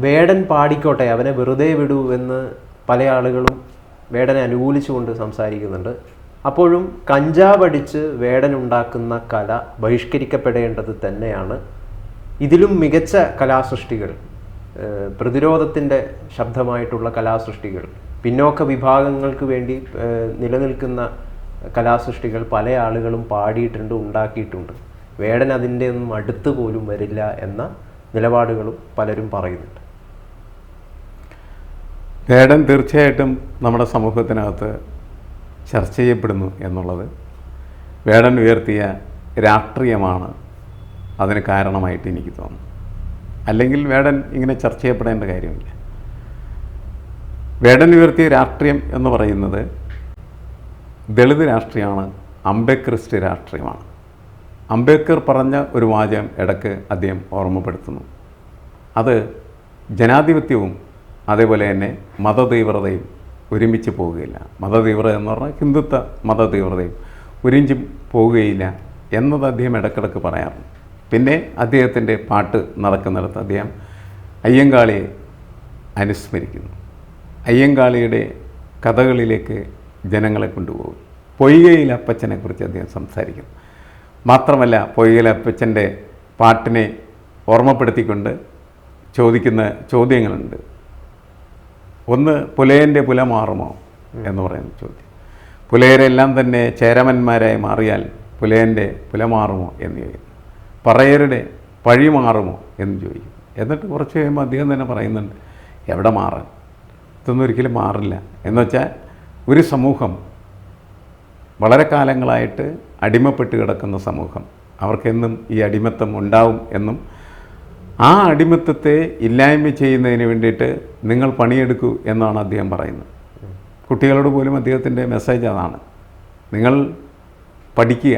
വേടൻ പാടിക്കോട്ടെ, അവനെ വെറുതെ വിടൂ എന്ന് പല ആളുകളും വേടനെ അനുകൂലിച്ചുകൊണ്ട് സംസാരിക്കുന്നുണ്ട്. അപ്പോഴും കഞ്ചാവ് അടിച്ച് വേടൻ ഉണ്ടാക്കുന്ന കല ബഹിഷ്കരിക്കപ്പെടേണ്ടത് തന്നെയാണ്. ഇതിലും മികച്ച കലാസൃഷ്ടികൾ, പ്രതിരോധത്തിൻ്റെ ശബ്ദമായിട്ടുള്ള കലാസൃഷ്ടികൾ, പിന്നോക്ക വിഭാഗങ്ങൾക്ക് വേണ്ടി നിലനിൽക്കുന്ന കലാസൃഷ്ടികൾ പല ആളുകളും പാടിയിട്ടുണ്ട്, ഉണ്ടാക്കിയിട്ടുണ്ട്. വേടൻ അതിൻ്റെ ഒന്നും അടുത്ത് പോലും വരില്ല എന്ന നിലപാടുകളും പലരും പറയുന്നുണ്ട്. വേടൻ തീർച്ചയായിട്ടും നമ്മുടെ സമൂഹത്തിനകത്ത് ചർച്ച ചെയ്യപ്പെടുന്നു എന്നുള്ളത് വേടൻ ഉയർത്തിയ രാഷ്ട്രീയമാണ് അതിന് കാരണമായിട്ട് എനിക്ക് തോന്നുന്നു. അല്ലെങ്കിൽ വേടൻ ഇങ്ങനെ ചർച്ച ചെയ്യപ്പെടേണ്ട കാര്യമില്ല. വേടൻ ഉയർത്തിയ രാഷ്ട്രീയം എന്ന് പറയുന്നത് ദളിത് രാഷ്ട്രീയമാണ്, അംബേദ്കറിസ്റ്റ് രാഷ്ട്രീയമാണ്. അംബേദ്കർ പറഞ്ഞ ഒരു വാചകം ഇടയ്ക്ക് അദ്ദേഹം ഓർമ്മപ്പെടുത്തുന്നു. അത് ജനാധിപത്യവും അതേപോലെ തന്നെ മതതീവ്രതയും ഒരുമിച്ച് പോവുകയില്ല. മതതീവ്രത എന്ന് പറഞ്ഞാൽ ഹിന്ദുത്വ മതതീവ്രതയും ഒരുമിച്ചും പോവുകയില്ല എന്നത് അദ്ദേഹം ഇടയ്ക്കിടയ്ക്ക് പറയാറുണ്ട്. പിന്നെ അദ്ദേഹത്തിൻ്റെ പാട്ട് നടക്കുന്നിടത്ത് അദ്ദേഹം അയ്യങ്കാളിയെ അനുസ്മരിക്കുന്നു. അയ്യങ്കാളിയുടെ കഥകളിലേക്ക് ജനങ്ങളെ കൊണ്ടുപോകും. പൊയ്കയിൽ അപ്പച്ചനെക്കുറിച്ച് അദ്ദേഹം സംസാരിക്കുന്നു. മാത്രമല്ല പൊയ്കയിൽ അപ്പച്ചൻ്റെ പാട്ടിനെ ഓർമ്മപ്പെടുത്തിക്കൊണ്ട് ചോദിക്കുന്ന ചോദ്യങ്ങളുണ്ട്. ഒന്ന്, പുലയൻ്റെ പുല മാറുമോ എന്ന് പറയുന്ന ചോദ്യം. പുലയരെല്ലാം തന്നെ ചേരമന്മാരായി മാറിയാൽ പുലയൻ്റെ പുല മാറുമോ എന്ന് ചോദിക്കും. പറയരുടെ പഴി മാറുമോ എന്ന് ചോദിക്കും. എന്നിട്ട് കുറച്ച് കഴിയുമ്പോൾ അദ്ദേഹം തന്നെ പറയുന്നുണ്ട്, എവിടെ മാറാൻ, ഇതൊന്നും ഒരിക്കലും മാറില്ല. എന്നുവെച്ചാൽ ഒരു സമൂഹം വളരെ കാലങ്ങളായിട്ട് അടിമപ്പെട്ട് കിടക്കുന്ന സമൂഹം, അവർക്കെന്നും ഈ അടിമത്തം ഉണ്ടാവും എന്നും ആ അടിമത്തത്തെ ഇല്ലായ്മ ചെയ്യുന്നതിന് വേണ്ടിയിട്ട് നിങ്ങൾ പണിയെടുക്കൂ എന്നാണ് അദ്ദേഹം പറയുന്നത്. കുട്ടികളോട് പോലും അദ്ദേഹത്തിൻ്റെ മെസ്സേജ് അതാണ്. നിങ്ങൾ പഠിക്കുക,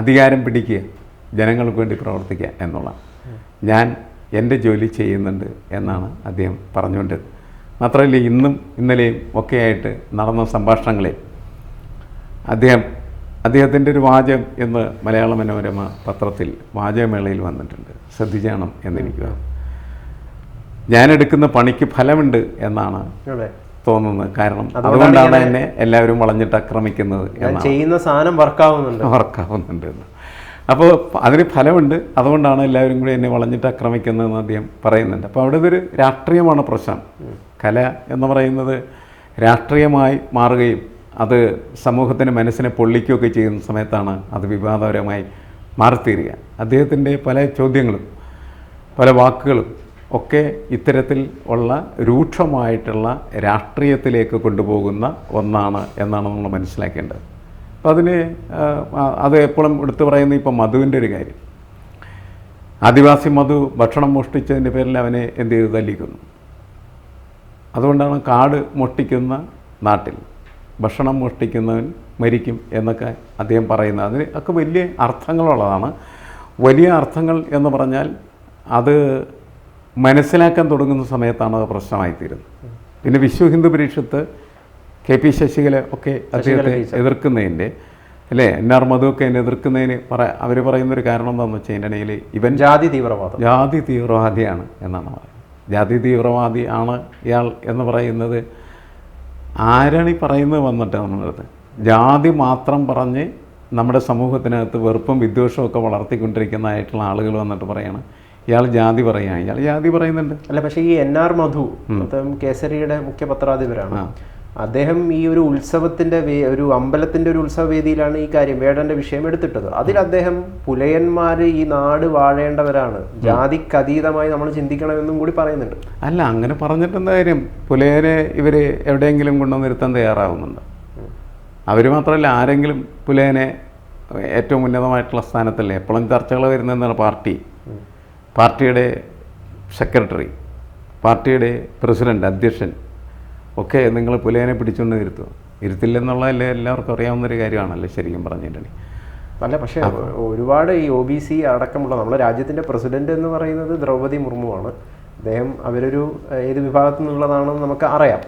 അധികാരം പിടിക്കുക, ജനങ്ങൾക്ക് വേണ്ടി പ്രവർത്തിക്കുക എന്നുള്ള. ഞാൻ എൻ്റെ ജോലി ചെയ്യുന്നുണ്ട് എന്നാണ് അദ്ദേഹം പറഞ്ഞുകൊണ്ട്. മാത്രമല്ല ഇന്നും ഇന്നലെയും ഒക്കെയായിട്ട് നടന്ന സംഭാഷണങ്ങളിൽ അദ്ദേഹത്തിൻ്റെ ഒരു വാചകം ഇന്ന് മലയാള മനോരമ പത്രത്തിൽ വാചകമേളയിൽ വന്നിട്ടുണ്ട്. ശ്രദ്ധിക്കണം എന്നെനിക്ക് ഞാനെടുക്കുന്ന പണിക്ക് ഫലമുണ്ട് എന്നാണ് തോന്നുന്നത്. കാരണം അതുകൊണ്ടാണ് എന്നെ എല്ലാവരും വളഞ്ഞിട്ട് ആക്രമിക്കുന്നത്, ചെയ്യുന്ന സാധനം വർക്കാവുന്നുണ്ട് എന്ന്. അപ്പോൾ അതിന് ഫലമുണ്ട്, അതുകൊണ്ടാണ് എല്ലാവരും കൂടി എന്നെ വളഞ്ഞിട്ട് ആക്രമിക്കുന്നതെന്ന് അദ്ദേഹം പറയുന്നുണ്ട്. അപ്പോൾ അവിടെ ഇതൊരു രാഷ്ട്രീയമാണ് പ്രശ്നം. കല എന്ന് പറയുന്നത് രാഷ്ട്രീയമായി മാറുകയും അത് സമൂഹത്തിൻ്റെ മനസ്സിനെ പൊള്ളിക്കുകയൊക്കെ ചെയ്യുന്ന സമയത്താണ് അത് വിവാദപരമായി മാറിത്തീരുക. അദ്ദേഹത്തിൻ്റെ പല ചോദ്യങ്ങളും പല വാക്കുകളും ഒക്കെ ഇത്തരത്തിൽ ഉള്ള രൂക്ഷമായിട്ടുള്ള രാഷ്ട്രീയത്തിലേക്ക് കൊണ്ടുപോകുന്ന ഒന്നാണ് എന്നാണ് നമ്മൾ മനസ്സിലാക്കേണ്ടത്. അപ്പോൾ അത് എപ്പോഴും എടുത്തു പറയുന്ന ഇപ്പം മധുവിൻ്റെ ഒരു കാര്യം. ആദിവാസി മധു ഭക്ഷണം മോഷ്ടിച്ചതിൻ്റെ പേരിൽ അവനെ എന്ത് ചെയ്ത് തല്ലിക്കുന്നു. അതുകൊണ്ടാണ് കാട് മോഷ്ടിക്കുന്ന നാട്ടിൽ ഭക്ഷണം മോഷ്ടിക്കുന്നവൻ മരിക്കും എന്നൊക്കെ അദ്ദേഹം പറയുന്നത്. അതിന് ഒക്കെ വലിയ അർത്ഥങ്ങളുള്ളതാണ്. വലിയ അർത്ഥങ്ങൾ എന്ന് പറഞ്ഞാൽ അത് മനസ്സിലാക്കാൻ തുടങ്ങുന്ന സമയത്താണ് അത് പ്രശ്നമായിത്തീരുന്നത്. പിന്നെ വിശ്വ ഹിന്ദു പരിഷത്ത് KP ശശികല ഒക്കെ അദ്ദേഹത്തെ എതിർക്കുന്നതിൻ്റെ അല്ലേ, NR മധുവൊക്കെ എന്നെ എതിർക്കുന്നതിന് അവർ പറയുന്നൊരു കാരണം എന്താണെന്ന് വെച്ചാൽ അതിൻ്റെ ഇടയിൽ ഇവൻ ജാതി തീവ്രവാദിയാണ് എന്നാണ് പറയുന്നത്. ജാതി തീവ്രവാദി ആണ് ഇയാൾ എന്ന് പറയുന്നത് ആരാണ് ഈ പറയുന്നത് വന്നിട്ട് നമ്മളടുത്ത് ജാതി മാത്രം പറഞ്ഞ് നമ്മുടെ സമൂഹത്തിനകത്ത് വെറുപ്പും വിദ്വേഷവും ഒക്കെ വളർത്തിക്കൊണ്ടിരിക്കുന്നതായിട്ടുള്ള ആളുകൾ വന്നിട്ട് പറയാണ് ഇയാൾ ജാതി പറയുകയാണ്. ഇയാൾ ജാതി പറയുന്നുണ്ട് അല്ല. പക്ഷേ ഈ NR മധു കേസരിയുടെ മുഖ്യ പത്രാധിപരാണ്. അദ്ദേഹം ഈ ഒരു ഉത്സവത്തിൻ്റെ ഒരു അമ്പലത്തിൻ്റെ ഒരു ഉത്സവ വേദിയിലാണ് ഈ കാര്യം വേടൻ്റെ വിഷയം എടുത്തിട്ടത്. അതിൽ അദ്ദേഹം പുലയന്മാർ ഈ നാട് വാഴേണ്ടവരാണ്, ജാതിക്കതീതമായി നമ്മൾ ചിന്തിക്കണമെന്നും കൂടി പറയുന്നുണ്ട്. അല്ല, അങ്ങനെ പറഞ്ഞിട്ട് എന്താ കാര്യം? പുലയരെ ഇവർ എവിടെയെങ്കിലും കൊണ്ടുവന്നിരുത്താൻ തയ്യാറാവുന്നുണ്ട്. അവർ മാത്രമല്ല, ആരെങ്കിലും പുലയനെ ഏറ്റവും ഉന്നതമായിട്ടുള്ള സ്ഥാനത്തല്ലേ എപ്പോഴും ചർച്ചകൾ വരുന്നതെന്നാണ് പാർട്ടിയുടെ സെക്രട്ടറി, പാർട്ടിയുടെ പ്രസിഡന്റ്, അധ്യക്ഷൻ ഒക്കെ നിങ്ങൾ പുലയനെ പിടിച്ചുകൊണ്ട് ഇരുത്തില്ലെന്നുള്ളതല്ലേ എല്ലാവർക്കും അറിയാവുന്നൊരു കാര്യമാണല്ലോ ശരിക്കും പറഞ്ഞിട്ടുണ്ടെങ്കിൽ. അല്ല, പക്ഷേ ഒരുപാട് ഈ OBC അടക്കമുള്ള നമ്മുടെ രാജ്യത്തിൻ്റെ പ്രസിഡന്റ് എന്ന് പറയുന്നത് ദ്രൗപദി മുർമുവാണ്. അദ്ദേഹം അവരൊരു ഏത് വിഭാഗത്തിൽ നിന്നുള്ളതാണെന്ന് നമുക്ക് അറിയാം.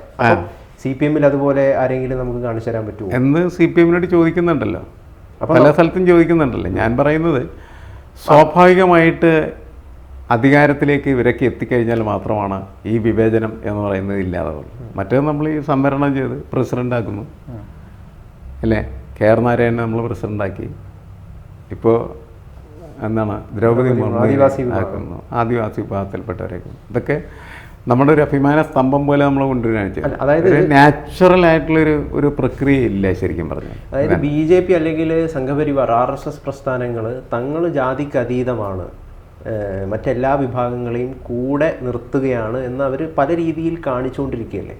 CPM-ൽ അതുപോലെ ആരെങ്കിലും നമുക്ക് കാണിച്ചു തരാൻ പറ്റുമോ എന്ന് CPM-നോട് ചോദിക്കുന്നുണ്ടല്ലോ, പല സ്ഥലത്തും ചോദിക്കുന്നുണ്ടല്ലോ. ഞാൻ പറയുന്നത് സ്വാഭാവികമായിട്ട് അധികാരത്തിലേക്ക് ഇവരൊക്കെ എത്തിക്കഴിഞ്ഞാൽ മാത്രമാണ് ഈ വിവേചനം എന്ന് പറയുന്നത് ഇല്ലാതാവുള്ളൂ. മറ്റേത് നമ്മൾ ഈ സംവരണം ചെയ്ത് പ്രസിഡൻ്റാക്കുന്നു അല്ലേ, കെ.ആർ. നാരായണനെ നമ്മൾ പ്രസിഡൻ്റാക്കി. ഇപ്പോൾ എന്താണ് ദ്രൗപദി മുർമു ആക്കുന്നു, ആദിവാസി വിഭാഗത്തിൽപ്പെട്ടവരേക്കും. ഇതൊക്കെ നമ്മുടെ ഒരു അഭിമാന സ്തംഭം പോലെ നമ്മൾ കൊണ്ടുവരികയാണ് ചെയ്യുന്നത്. അതായത് നാച്ചുറൽ ആയിട്ടുള്ളൊരു പ്രക്രിയ ഇല്ല ശരിക്കും പറഞ്ഞാൽ. അതായത് BJP അല്ലെങ്കിൽ സംഘപരിവാർ RSS പ്രസ്ഥാനങ്ങൾ തങ്ങൾ ജാതിക്ക് അതീതമാണ്, മറ്റെല്ലാ വിഭാഗങ്ങളെയും കൂടെ നിർത്തുകയാണ് എന്ന് അവർ പല രീതിയിൽ കാണിച്ചുകൊണ്ടിരിക്കുകയല്ലേ.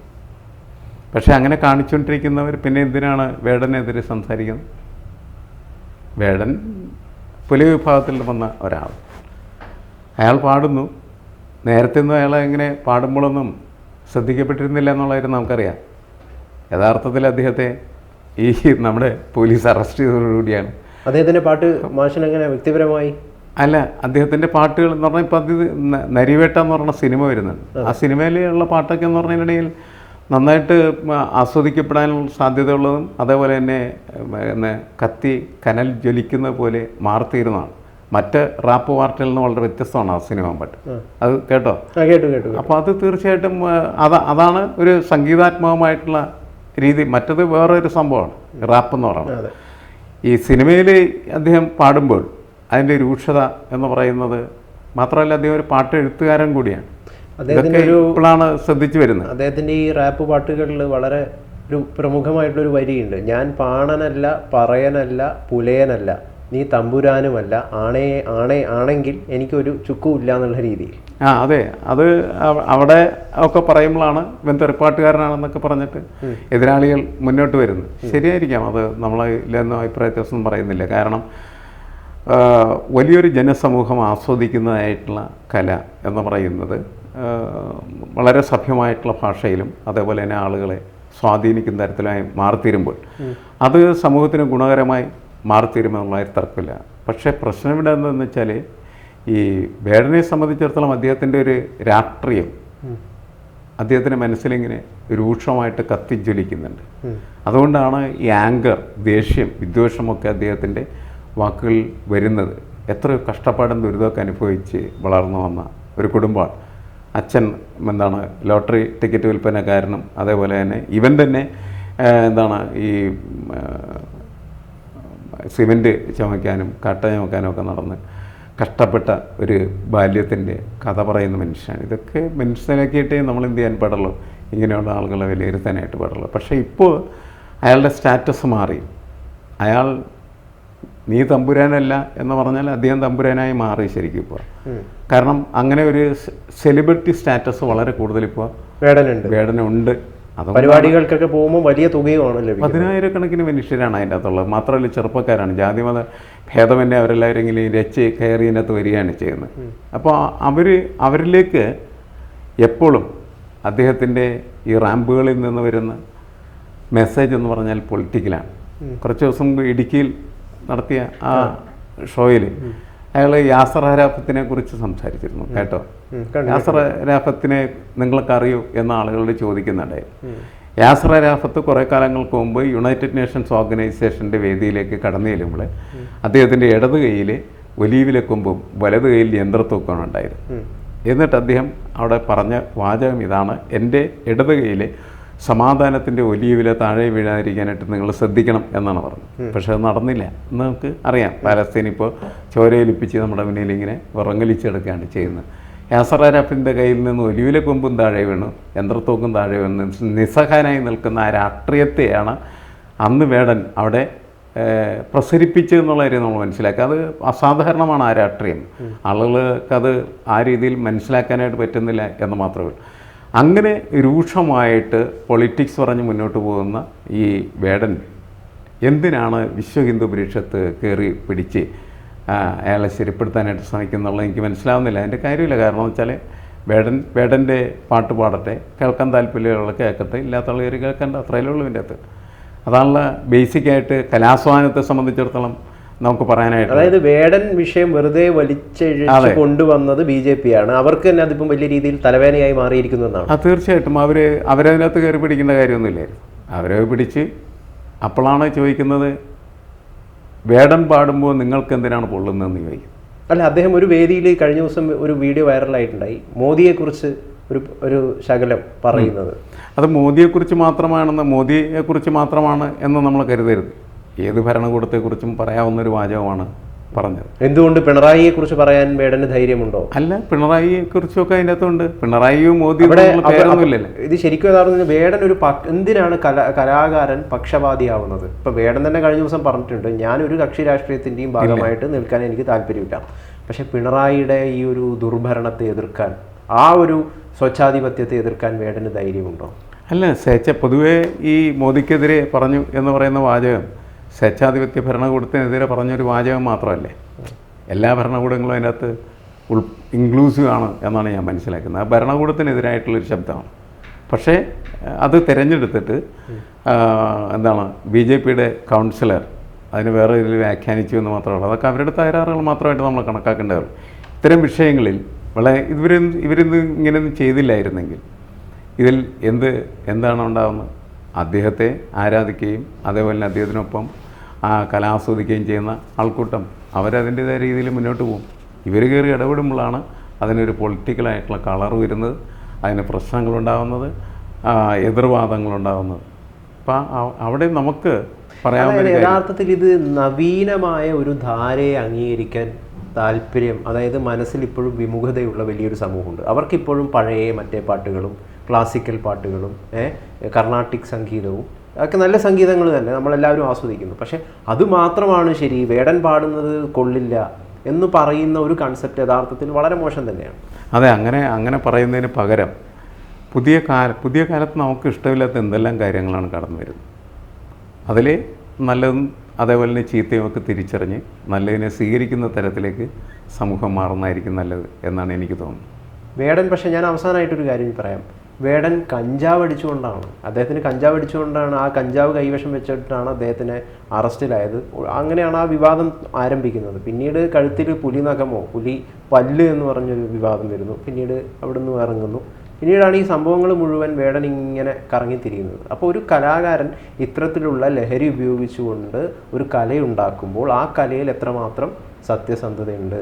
പക്ഷെ അങ്ങനെ കാണിച്ചുകൊണ്ടിരിക്കുന്നവർ പിന്നെ എന്തിനാണ് വേടനെതിരെ സംസാരിക്കുന്നത്? വേടൻ പുലി വിഭാഗത്തിൽ വന്ന ഒരാൾ, അയാൾ പാടുന്നു. നേരത്തെ ഒന്നും അയാൾ ഇങ്ങനെ പാടുമ്പോഴൊന്നും ശ്രദ്ധിക്കപ്പെട്ടിരുന്നില്ല എന്നുള്ളതായിരുന്നു നമുക്കറിയാം. യഥാർത്ഥത്തിൽ അദ്ദേഹത്തെ ഈ നമ്മുടെ പോലീസ് അറസ്റ്റ് ചെയ്തതോടുകൂടിയാണ്. അദ്ദേഹത്തിൻ്റെ പാട്ട് മാഷിനെങ്ങനെ വ്യക്തിപരമായി? അല്ല, അദ്ദേഹത്തിൻ്റെ പാട്ടുകൾ എന്ന് പറഞ്ഞാൽ ഇപ്പം അത് നരിവേട്ട എന്ന് പറഞ്ഞ സിനിമ വരുന്നുണ്ട്. ആ സിനിമയിലുള്ള പാട്ടൊക്കെ എന്ന് പറഞ്ഞതിനിടയിൽ നന്നായിട്ട് ആസ്വദിക്കപ്പെടാനുള്ള സാധ്യതയുള്ളതും അതേപോലെ തന്നെ കത്തി കനൽ ജ്വലിക്കുന്ന പോലെ മാറിത്തീരുന്നതാണ്. മറ്റ് റാപ്പ് പാർട്ടിയിൽ നിന്ന് വളരെ വ്യത്യസ്തമാണ് ആ സിനിമ പാട്ട്. അത് കേട്ടോ? കേട്ടു. അപ്പോൾ അത് തീർച്ചയായിട്ടും അതാണ് ഒരു സംഗീതാത്മകമായിട്ടുള്ള രീതി. മറ്റത് വേറൊരു സംഭവമാണ് റാപ്പ് എന്ന് പറയുന്നത്. ഈ സിനിമയിൽ അദ്ദേഹം പാടുമ്പോൾ അതിൻ്റെ രൂക്ഷത എന്ന് പറയുന്നത് മാത്രമല്ല, അദ്ദേഹം ഒരു പാട്ട് എഴുത്തുകാരൻ കൂടിയാണ്. ഇപ്പോഴാണ് ശ്രദ്ധിച്ചു വരുന്നത്. അദ്ദേഹത്തിൻ്റെ ഈ റാപ്പ് പാട്ടുകളിൽ വളരെ ഒരു പ്രമുഖമായിട്ടുള്ളൊരു വരിയുണ്ട്: ഞാൻ പാണനല്ല, പറയനല്ല, പുലയനല്ല, നീ തമ്പുരാനുമല്ല, ആണെങ്കിൽ എനിക്കൊരു ചുക്കുമില്ല എന്നുള്ള രീതിയിൽ. അതെ, അത് അവിടെ ഒക്കെ പറയുമ്പോഴാണ് ഇവൻ തെറിപ്പാട്ടുകാരനാണെന്നൊക്കെ പറഞ്ഞിട്ട് എതിരാളികൾ മുന്നോട്ട് വരുന്നത്. ശരിയായിരിക്കാം, അത് നമ്മളതിലൊന്നും അഭിപ്രായ വ്യത്യാസം പറയുന്നില്ല. കാരണം വലിയൊരു ജനസമൂഹം ആസ്വദിക്കുന്നതായിട്ടുള്ള കല എന്ന് പറയുന്നത് വളരെ സഭ്യമായിട്ടുള്ള ഭാഷയിലും അതേപോലെ തന്നെ ആളുകളെ സ്വാധീനിക്കുന്ന തരത്തിലായി മാറിത്തീരുമ്പോൾ അത് സമൂഹത്തിന് ഗുണകരമായി മാറിത്തീരുമെന്നുള്ള തർക്കമില്ല. പക്ഷേ പ്രശ്നം ഇവിടെ എന്താണെന്ന് വെച്ചാൽ, ഈ വേടനെ സംബന്ധിച്ചിടത്തോളം അദ്ദേഹത്തിൻ്റെ ഒരു രാഷ്ട്രീയം അദ്ദേഹത്തിൻ്റെ മനസ്സിലിങ്ങനെ രൂക്ഷമായിട്ട് കത്തിജ്വലിക്കുന്നുണ്ട്. അതുകൊണ്ടാണ് ഈ ആങ്കർ, ദേഷ്യം, വിദ്വേഷമൊക്കെ അദ്ദേഹത്തിൻ്റെ വാക്കുകളിൽ വരുന്നത്. എത്രയോ കഷ്ടപ്പാടും ദുരിതമൊക്കെ അനുഭവിച്ച് വളർന്നു വന്ന ഒരു കുടുംബമാണ്. അച്ഛൻ ലോട്ടറി ടിക്കറ്റ് വിൽപ്പനക്കാരനും അതേപോലെ തന്നെ ഇവൻ തന്നെ ഈ സിമൻറ്റ് ചുമയ്ക്കാനും കട്ട ചുമക്കാനും ഒക്കെ നടന്ന് കഷ്ടപ്പെട്ട ഒരു ബാല്യത്തിൻ്റെ കഥ പറയുന്ന മനുഷ്യനാണ്. ഇതൊക്കെ മനസ്സിലാക്കിയിട്ടേ നമ്മൾ എന്ത് ചെയ്യാൻ പാടുള്ളൂ, ഇങ്ങനെയുള്ള ആളുകളെ വിലയിരുത്താനായിട്ട് പാടുള്ളൂ. പക്ഷേ ഇപ്പോൾ അയാളുടെ സ്റ്റാറ്റസ് മാറി. അയാൾ നീ തമ്പുരാനല്ല എന്ന് പറഞ്ഞാൽ അദ്ദേഹം തമ്പുരാനായി മാറി ശരിക്കും ഇപ്പോൾ. കാരണം അങ്ങനെ ഒരു സെലിബ്രിറ്റി സ്റ്റാറ്റസ് വളരെ കൂടുതൽ ഇപ്പോൾ വേടനുണ്ട്. പരിപാടികൾക്കൊക്കെ പോകുമ്പോൾ വലിയ തുകയുമാണ്. 10,000 മനുഷ്യരാണ് അതിൻ്റെ അകത്തുള്ളത്. മാത്രമല്ല ചെറുപ്പക്കാരാണ്. ജാതിമത ഭേദമന്യേ അവരെല്ലാവരും ഇങ്ങനെ രച്ച് കയറിയതിനകത്ത് വരികയാണ് ചെയ്യുന്നത്. അപ്പോൾ അവരിലേക്ക് എപ്പോഴും അദ്ദേഹത്തിൻ്റെ ഈ റാമ്പുകളിൽ നിന്ന് വരുന്ന മെസ്സേജ് എന്ന് പറഞ്ഞാൽ പൊളിറ്റിക്കലാണ്. കുറച്ച് ദിവസം ഇടുക്കിയിൽ നടത്തിയ ആ ഷോയിൽ അയാൾ യാസർ അറാഫത്തിനെ കുറിച്ച് സംസാരിച്ചിരുന്നു. കേട്ടോ? യാസർ അറാഫത്തിനെ നിങ്ങൾക്ക് അറിയൂ എന്ന ആളുകളോട് ചോദിക്കുന്നുണ്ടായിരുന്നു. യാസർ അറാഫത്ത് കുറേ കാലങ്ങൾക്ക് മുമ്പ് യുണൈറ്റഡ് നേഷൻസ് ഓർഗനൈസേഷൻ്റെ വേദിയിലേക്ക് കടന്നു ചെല്ലുമ്പോൾ അദ്ദേഹത്തിൻ്റെ ഇടത് കൈയിൽ ഒലീവിലെ കൊമ്പും വലത് കൈയിൽ യന്ത്രത്തൂക്കമാണ് ഉണ്ടായിരുന്നു. എന്നിട്ട് അദ്ദേഹം അവിടെ പറഞ്ഞ വാചകം ഇതാണ്: എൻ്റെ ഇടത് കൈയിൽ സമാധാനത്തിൻ്റെ ഒലീവിലെ താഴെ വീഴാതിരിക്കാനായിട്ട് നിങ്ങൾ ശ്രദ്ധിക്കണം എന്നാണ് പറഞ്ഞത്. പക്ഷെ അത് നടന്നില്ല. നമുക്ക് അറിയാം, പാലസ്തീൻ ഇപ്പോൾ ചോരയൊലിപ്പിച്ച് നമ്മുടെ മുന്നിൽ ഇങ്ങനെ ഉറങ്ങലിച്ചെടുക്കുകയാണ് ചെയ്യുന്നത്. യാസർ അറാഫത്തിൻ്റെ കയ്യിൽ നിന്ന് ഒലിവിലെ കൊമ്പും താഴെ വീണു, യന്ത്രത്തോക്കും താഴെ വീണു. നിസ്സഹായനായി നിൽക്കുന്ന ആ രാഷ്ട്രീയത്തെയാണ് അന്ന് വേടൻ അവിടെ പ്രസരിപ്പിച്ചതെന്നുള്ള കാര്യം നമ്മൾ മനസ്സിലാക്കുക. അത് അസാധാരണമാണ് ആ രാഷ്ട്രീയം. ആളുകൾക്കത് ആ രീതിയിൽ മനസ്സിലാക്കാനായിട്ട് പറ്റുന്നില്ല എന്ന് മാത്രമേ ഉള്ളൂ. അങ്ങനെ രൂക്ഷമായിട്ട് പൊളിറ്റിക്സ് പറഞ്ഞ് മുന്നോട്ട് പോകുന്ന ഈ വേടൻ എന്തിനാണ് വിശ്വ ഹിന്ദു പരിഷത്ത് കയറി പിടിച്ച് അയാളെ ശരിപ്പെടുത്താനായിട്ട് ശ്രമിക്കുന്നുള്ളത് എനിക്ക് മനസ്സിലാവുന്നില്ല. അതിൻ്റെ കാര്യമില്ല. കാരണം എന്ന് വെച്ചാൽ വേടൻ്റെ പാട്ട് പാടട്ടെ, കേൾക്കാൻ താല്പര്യമുള്ള കേൾക്കട്ടെ, ഇല്ലാത്ത ആളുകൾ കേൾക്കേണ്ട, അത്രയേ ഉള്ളൂ ഇതിൻ്റെ അകത്ത്. അതാണുള്ള ബേസിക്കായിട്ട് കലാസ്വാദനത്തെ സംബന്ധിച്ചിടത്തോളം നമുക്ക് പറയാനായിട്ട്. അതായത് വേടൻ വിഷയം വെറുതെ വലിച്ചഴിച്ച് കൊണ്ടുവന്നത് BJP ആണ്. അവർക്ക് തന്നെ അതിപ്പം വലിയ രീതിയിൽ തലവേദനയായി മാറിയിരിക്കുന്നു എന്നാണ്. തീർച്ചയായിട്ടും അവരതിനകത്ത് കയറി പിടിക്കേണ്ട കാര്യമൊന്നുമില്ലായിരുന്നു. അവരെ പിടിച്ച് അപ്പോഴാണ് ചോദിക്കുന്നത്, വേടൻ പാടുമ്പോൾ നിങ്ങൾക്ക് എന്തിനാണ് പൊള്ളുന്നതെന്ന് ചോദിക്കും. അല്ല, അദ്ദേഹം ഒരു വേദിയിൽ കഴിഞ്ഞ ദിവസം ഒരു വീഡിയോ വൈറലായിട്ടുണ്ടായി, മോദിയെക്കുറിച്ച് ഒരു ശകലം പറയുന്നത്. അത് മോദിയെക്കുറിച്ച് മാത്രമാണ് എന്ന് നമ്മൾ കരുതരുത്. ഏത് ഭരണകൂടത്തെക്കുറിച്ചും പറയാവുന്നൊരു വാചകമാണ് പറഞ്ഞത്. എന്തുകൊണ്ട് പിണറായിയെ കുറിച്ച് പറയാൻ വേടന് ധൈര്യമുണ്ടോ? അല്ല, പിണറായിയെ കുറിച്ചൊക്കെ അതിൻ്റെ അകത്തുണ്ട്. പിണറായിയും മോദിയും പേരൊന്നുമില്ലല്ലോ. ഇത് ശരിക്കും യഥാർത്ഥത്തിൽ വേടൻ എന്തിനാണ് കലാകാരൻ പക്ഷപാതിയാവുന്നത്? ഇപ്പൊ വേടൻ തന്നെ കഴിഞ്ഞ ദിവസം പറഞ്ഞിട്ടുണ്ട്, ഞാനൊരു കക്ഷി രാഷ്ട്രീയത്തിന്റെയും ഭാഗമായിട്ട് നിൽക്കാൻ എനിക്ക് താല്പര്യമില്ല. പക്ഷെ പിണറായിയുടെ ഈ ഒരു ദുർഭരണത്തെ എതിർക്കാൻ, ആ ഒരു സ്വച്ഛാധിപത്യത്തെ എതിർക്കാൻ വേടന് ധൈര്യമുണ്ടോ? അല്ല, പൊതുവേ ഈ മോദിക്കെതിരെ പറഞ്ഞു എന്ന് പറയുന്ന വാചകം സ്വേച്ഛാധിപത്യ ഭരണകൂടത്തിനെതിരെ പറഞ്ഞൊരു വാചകം മാത്രമല്ലേ. എല്ലാ ഭരണകൂടങ്ങളും അതിനകത്ത് ഇൻക്ലൂസീവ് ആണ് എന്നാണ് ഞാൻ മനസ്സിലാക്കുന്നത്. ആ ഭരണകൂടത്തിനെതിരായിട്ടുള്ളൊരു ശബ്ദമാണ്. പക്ഷേ അത് തിരഞ്ഞെടുത്തിട്ട് BJPയുടെ കൗൺസിലർ അതിന് വേറെ ഇതിൽ വ്യാഖ്യാനിച്ചു എന്ന് മാത്രമേ അതൊക്കെ അവരുടെ തകരാറുകൾ മാത്രമായിട്ട് നമ്മൾ കണക്കാക്കേണ്ടതുള്ളൂ. ഇത്തരം വിഷയങ്ങളിൽ ഇവരൊന്നും ഇങ്ങനെയൊന്നും ചെയ്തില്ലായിരുന്നെങ്കിൽ ഇതിൽ എന്താണ് ഉണ്ടാകുന്നത്? അദ്ദേഹത്തെ ആരാധിക്കുകയും അതേപോലെ തന്നെ അദ്ദേഹത്തിനൊപ്പം ആ കല ആസ്വദിക്കുകയും ചെയ്യുന്ന ആൾക്കൂട്ടം അവരതിൻ്റേതായ രീതിയിൽ മുന്നോട്ട് പോകും. ഇവർ കയറി ഇടപെടുമ്പോഴാണ് അതിനൊരു പൊളിറ്റിക്കലായിട്ടുള്ള കളർ വരുന്നത്, അതിന് പ്രശ്നങ്ങളുണ്ടാകുന്നത്, എതിർവാദങ്ങളുണ്ടാകുന്നത്. അപ്പം അവിടെ നമുക്ക് പറയാവുന്ന യഥാർത്ഥത്തിൽ ഇത് നവീനമായ ഒരു ധാരയെ അംഗീകരിക്കാൻ താല്പര്യം, അതായത് മനസ്സിൽ ഇപ്പോഴും വിമുഖതയുള്ള വലിയൊരു സമൂഹമുണ്ട്. അവർക്കിപ്പോഴും പഴയ മറ്റേ പാട്ടുകളും ക്ലാസിക്കൽ പാട്ടുകളും കർണാട്ടിക് സംഗീതവും ഒക്കെ നല്ല സംഗീതങ്ങൾ തന്നെ നമ്മളെല്ലാവരും ആസ്വദിക്കുന്നു. പക്ഷെ അത് മാത്രമാണ് ശരി, വേടൻ പാടുന്നത് കൊള്ളില്ല എന്ന് പറയുന്ന ഒരു കൺസെപ്റ്റ് യഥാർത്ഥത്തിൽ വളരെ മോശം തന്നെയാണ്. അതെ, അങ്ങനെ പറയുന്നതിന് പകരം പുതിയ കാലത്ത് നമുക്ക് ഇഷ്ടമില്ലാത്ത എന്തെല്ലാം കാര്യങ്ങളാണ് കടന്നു വരുന്നത്. അതിൽ നല്ലതും അതേപോലെ തന്നെ ചീത്തയും ഒക്കെ തിരിച്ചറിഞ്ഞ് നല്ലതിനെ സ്വീകരിക്കുന്ന തരത്തിലേക്ക് സമൂഹം മാറുന്നതായിരിക്കും നല്ലത് എന്നാണ് എനിക്ക് തോന്നുന്നത്. വേടൻ, പക്ഷേ ഞാൻ അവസാനമായിട്ടൊരു കാര്യം പറയാം. വേടൻ കഞ്ചാവ് അടിച്ചുകൊണ്ടാണ്, അദ്ദേഹത്തിന് കഞ്ചാവ് അടിച്ചുകൊണ്ടാണ്, ആ കഞ്ചാവ് കൈവശം വെച്ചിട്ടാണ് അദ്ദേഹത്തിന് അറസ്റ്റിലായത്. അങ്ങനെയാണ് ആ വിവാദം ആരംഭിക്കുന്നത്. പിന്നീട് കഴുത്തിൽ പുലി നഖമോ പുലി പല്ല് എന്ന് പറഞ്ഞൊരു വിവാദം വരുന്നു. പിന്നീട് അവിടെ നിന്ന് ഇറങ്ങുന്നു. പിന്നീടാണ് ഈ സംഭവങ്ങൾ മുഴുവൻ വേടൻ ഇങ്ങനെ കറങ്ങിത്തിരിയുന്നത്. അപ്പോൾ ഒരു കലാകാരൻ ഇത്തരത്തിലുള്ള ലഹരി ഉപയോഗിച്ചുകൊണ്ട് ഒരു കലയുണ്ടാക്കുമ്പോൾ ആ കലയിൽ എത്രമാത്രം സത്യസന്ധതയുണ്ട്?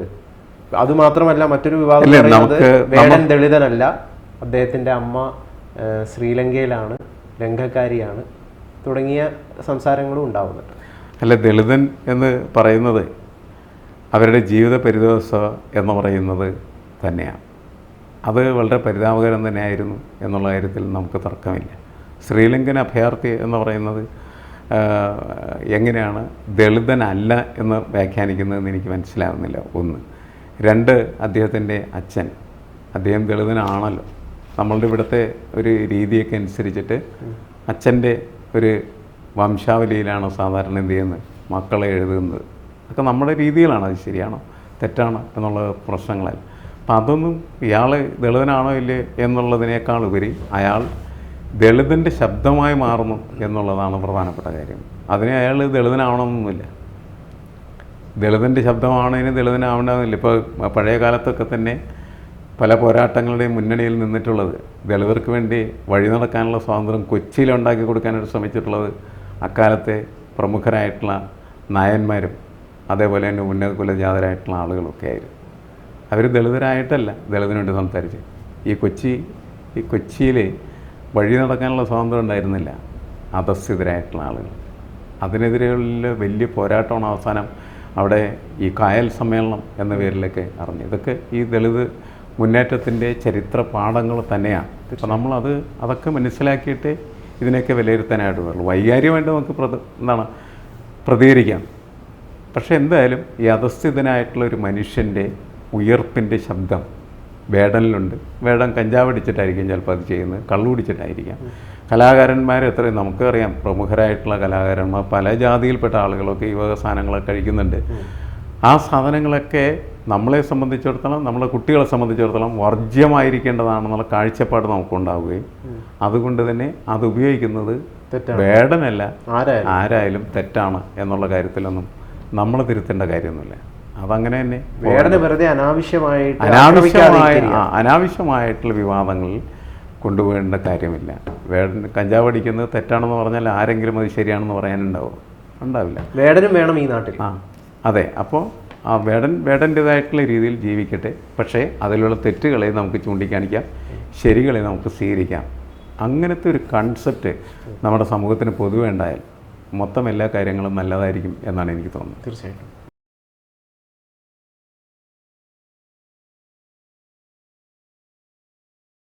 അതുമാത്രമല്ല, മറ്റൊരു വിവാദം പറയുന്നത് വേടൻ ദളിതനല്ല, അദ്ദേഹത്തിൻ്റെ അമ്മ ശ്രീലങ്കയിലാണ്, ലങ്കക്കാരിയാണ് തുടങ്ങിയ സംസാരങ്ങളും ഉണ്ടാവുന്നുണ്ട്. അല്ല, ദളിതൻ എന്ന് പറയുന്നത് അവരുടെ ജീവിത പരിദോഷ എന്ന് പറയുന്നത് തന്നെയാണ്. അത് വളരെ പരിതാപകരം തന്നെയായിരുന്നു എന്നുള്ള കാര്യത്തിൽ നമുക്ക് തർക്കമില്ല. ശ്രീലങ്കൻ അഭയാർത്ഥി എന്ന് പറയുന്നത് എങ്ങനെയാണ് ദളിതനല്ല എന്ന് വ്യാഖ്യാനിക്കുന്നതെന്ന് എനിക്ക് മനസ്സിലാവുന്നില്ല. 1. 2, അദ്ദേഹത്തിൻ്റെ അദ്ദേഹം ദളിതനാണല്ലോ. നമ്മളുടെ ഇവിടുത്തെ ഒരു രീതിയൊക്കെ അനുസരിച്ചിട്ട് അച്ഛൻ്റെ ഒരു വംശാവലിയിലാണ് സാധാരണ എന്ത് ചെയ്യുന്നത്, മക്കളെ എഴുതുന്നത്. അതൊക്കെ നമ്മുടെ രീതികളാണ്. അത് ശരിയാണോ തെറ്റാണോ എന്നുള്ള പ്രശ്നങ്ങളല്ല. അപ്പം അതൊന്നും ഇയാൾ ദളിതനാണോ ഇല്ലേ എന്നുള്ളതിനേക്കാൾ ഉപരി അയാൾ ദളിതൻ്റെ ശബ്ദമായി മാറുന്നു എന്നുള്ളതാണ് പ്രധാനപ്പെട്ട കാര്യം. അതിന് അയാൾ ദളിതനാവണമെന്നൊന്നുമില്ല. ദളിതൻ്റെ ശബ്ദമാണതിന് ദളിതനാവണമെന്നില്ല. ഇപ്പോൾ പഴയ കാലത്തൊക്കെ തന്നെ പല പോരാട്ടങ്ങളുടെയും മുന്നണിയിൽ നിന്നിട്ടുള്ളത്, ദളിതർക്ക് വേണ്ടി വഴി നടക്കാനുള്ള സ്വാതന്ത്ര്യം കൊച്ചിയിലുണ്ടാക്കി കൊടുക്കാനായിട്ട് ശ്രമിച്ചിട്ടുള്ളത് അക്കാലത്തെ പ്രമുഖരായിട്ടുള്ള നായന്മാരും അതേപോലെ തന്നെ ഉന്നത കുലജാതരായിട്ടുള്ള ആളുകളൊക്കെ ആയിരുന്നു. അവർ ദളിതരായിട്ടല്ല ദളിതനുവേണ്ടി സംസാരിച്ച്. ഈ കൊച്ചിയിൽ വഴി നടക്കാനുള്ള സ്വാതന്ത്ര്യം ഉണ്ടായിരുന്നില്ല അധസ്ഥിതരായിട്ടുള്ള ആളുകൾ. അതിനെതിരെയുള്ള വലിയ പോരാട്ടമാണ് അവസാനം അവിടെ ഈ കായൽ സമ്മേളനം എന്ന പേരിലൊക്കെ അറിഞ്ഞു. ഇതൊക്കെ ഈ ദളിത് മുന്നേറ്റത്തിൻ്റെ ചരിത്ര പാഠങ്ങൾ തന്നെയാണ്. ഇപ്പം അതൊക്കെ മനസ്സിലാക്കിയിട്ട് ഇതിനെയൊക്കെ വിലയിരുത്താനായിട്ട് വരുള്ളൂ. വൈകാരികമായിട്ട് നമുക്ക് പ്രതികരിക്കാം. പക്ഷേ എന്തായാലും ഈ അധസ്ഥിതനായിട്ടുള്ള ഒരു മനുഷ്യൻ്റെ ഉയർപ്പിൻ്റെ ശബ്ദം വേടനിലുണ്ട്. വേടൻ കഞ്ചാവ് അടിച്ചിട്ടായിരിക്കും ചിലപ്പോൾ അത് ചെയ്യുന്നത്, കള്ളു കുടിച്ചിട്ടായിരിക്കാം. കലാകാരന്മാർ എത്രയും നമുക്കറിയാം, പ്രമുഖരായിട്ടുള്ള കലാകാരന്മാർ പല ജാതിയിൽപ്പെട്ട ആളുകളൊക്കെ ഈ വക സാധനങ്ങളൊക്കെ കഴിക്കുന്നുണ്ട്. ആ സാധനങ്ങളൊക്കെ നമ്മളെ സംബന്ധിച്ചിടത്തോളം, നമ്മളെ കുട്ടികളെ സംബന്ധിച്ചിടത്തോളം വർജ്യമായിരിക്കേണ്ടതാണെന്നുള്ള കാഴ്ചപ്പാട് നമുക്കുണ്ടാവുകയും അതുകൊണ്ട് തന്നെ അത് ഉപയോഗിക്കുന്നത് വേടനല്ല ആരായാലും തെറ്റാണ് എന്നുള്ള കാര്യത്തിലൊന്നും നമ്മൾ തിരുത്തേണ്ട കാര്യമൊന്നുമില്ല. അതങ്ങനെ തന്നെ അനാവശ്യമായിട്ടുള്ള വിവാദങ്ങളിൽ കൊണ്ടുപോകേണ്ട കാര്യമില്ല. വേടൻ കഞ്ചാവ് അടിക്കുന്നത് തെറ്റാണെന്ന് പറഞ്ഞാൽ ആരെങ്കിലും അത് ശരിയാണെന്ന് പറയാനുണ്ടാവില്ല. വേടനും വേണം ഈ നാട്ടിൽ. അതെ. അപ്പോൾ ആ വേടൻ്റേതായിട്ടുള്ള രീതിയിൽ ജീവിക്കട്ടെ, പക്ഷേ അതിലുള്ള തെറ്റുകളെ നമുക്ക് ചൂണ്ടിക്കാണിക്കാം, ശരികളെ നമുക്ക് സ്വീകരിക്കാം. അങ്ങനത്തെ ഒരു കൺസെപ്റ്റ് നമ്മുടെ സമൂഹത്തിന് പൊതുവെ ഉണ്ടായാൽ മൊത്തം എല്ലാ കാര്യങ്ങളും നല്ലതായിരിക്കും എന്നാണ് എനിക്ക് തോന്നുന്നത്. തീർച്ചയായിട്ടും.